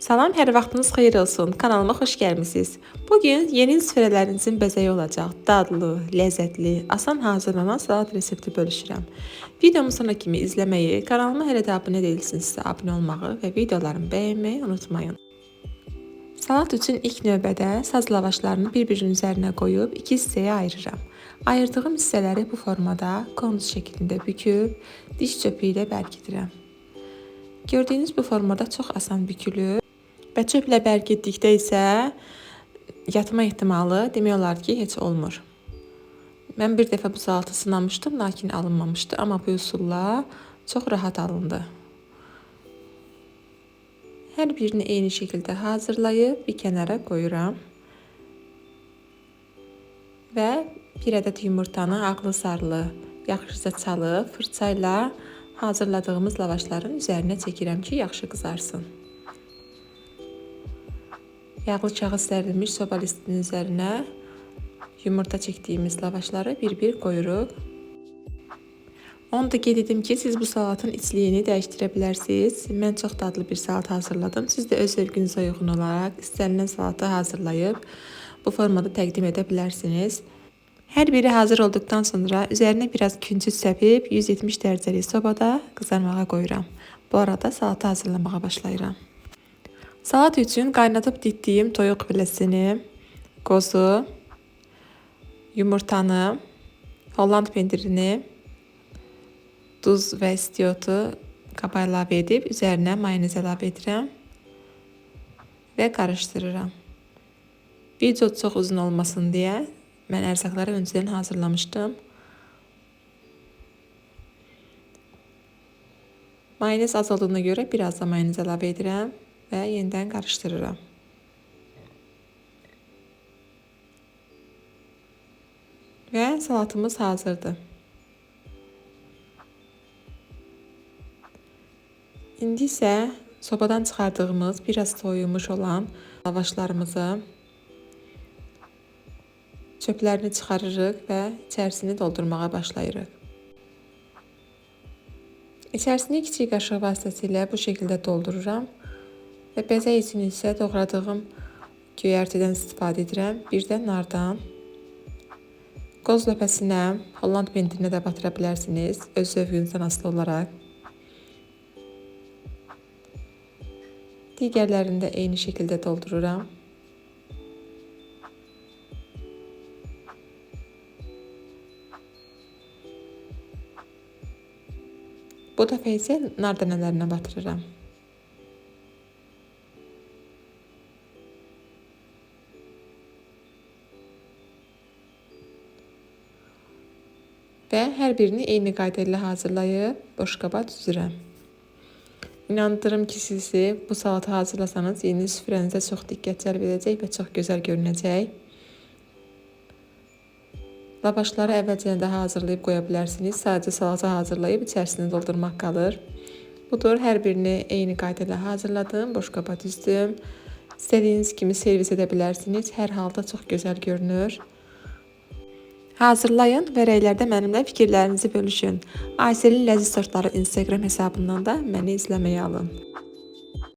Salam, hər vaxtınız xeyir olsun. Kanalıma xoş gəlmisiniz. Bugün yeni süfrələrinizin bəzəyi olacaq. Dadlı, ləzzətli, asan hazırlanan salat resepti bölüşürəm. Videomu sona kimi izləməyi, kanalıma hələ də abunə deyilsinizsə abunə olmağı və videolarımı bəyənməyi unutmayın. Salat üçün ilk növbədə saz lavaşlarını bir-birinin üzərinə qoyub 2 hissəyə ayırıram. Ayırdığım hissələri bu formada konus şəklində büküb diş çöpü ilə bərkidirəm. Gördüyünüz bu formada çox asan bükülür. Və çöplə bərkitdikdə isə yatma ehtimalı demək olar ki, heç olmur. Mən bir dəfə bu salatı sınamışdım, lakin alınmamışdı. Amma bu üsulla çox rahat alındı. Hər birini eyni şəkildə hazırlayıb bir kənara qoyuram. Və bir ədəd yumurtanı ağlı sarılı yaxşıca çalıb fırça ilə hazırladığımız lavaşların üzərinə çəkirəm ki, yaxşı qızarsın. Yağlı kağız sərilmiş soba listinin üzərinə yumurta çəkdiyimiz lavaşları bir-bir qoyuruq. Onu da qeyd edim ki, siz bu salatın içliyini dəyişdirə bilərsiniz. Mən çox dadlı bir salat hazırladım. Siz də öz zövqünüzə uyğun olaraq istənilən salatı hazırlayıb bu formada təqdim edə bilərsiniz. Hər biri hazır olduqdan sonra üzərinə biraz küncüt səpib 170 dərəcəlik sobada qızarmağa qoyuram. Bu arada salatı hazırlamağa başlayıram. Salat üçün qaynadıb ditdiyim toyuq filəsini, qozu, yumurtanı, Holland pendirini, duz və istiotu qaba əlavə edib üzərinə mayonez əlavə edirəm və qarışdırıram. Video çox uzun olmasın deyə mən ərzaqları öncədən hazırlamışdım. Mayonez az olduğuna görə biraz da mayonez əlavə edirəm və yenidən qarışdırıram. Və salatımız hazırdır. İndi isə sobadan çıxardığımız biraz soyulmuş olan lavaşlarımızı çöplərini çıxarırıq və içərisini doldurmağa başlayırıq. İçərisini kiçik qaşıq vasitəsilə bu şəkildə doldururam. Və bəzək üçün isə doğradığım göyərtidən istifadə edirəm. Bir də nardan. Qoz löpəsinə, Holland pendirinə də batıra bilərsiniz. Öz zövqünüzdən asılı olaraq. Digərlərini də eyni şəkildə doldururam. Bu dəfə isə nar dənələrinə batırıram. Və hər birini eyni qayda ilə hazırlayıb boşqaba düzürəm. İnandırım ki, sizi bu salatı hazırlasanız yeni süfrənizə çox diqqət cəlb edəcək və çox gözəl görünəcək. Lavaşları əvvəlcədən də hazırlayıb qoya bilərsiniz. Sadəcə salatı hazırlayıb içərisini doldurmaq qalır. Budur, hər birini eyni qayda ilə hazırladım, boşqaba düzdüm. İstədiyiniz kimi servis edə bilərsiniz. Hər halda çox gözəl görünür. Hazırlayın və rəylərdə mənimlə fikirlərinizi bölüşün. Ayselin Ləziz Sortları Instagram hesabından da məni izləməyə alın.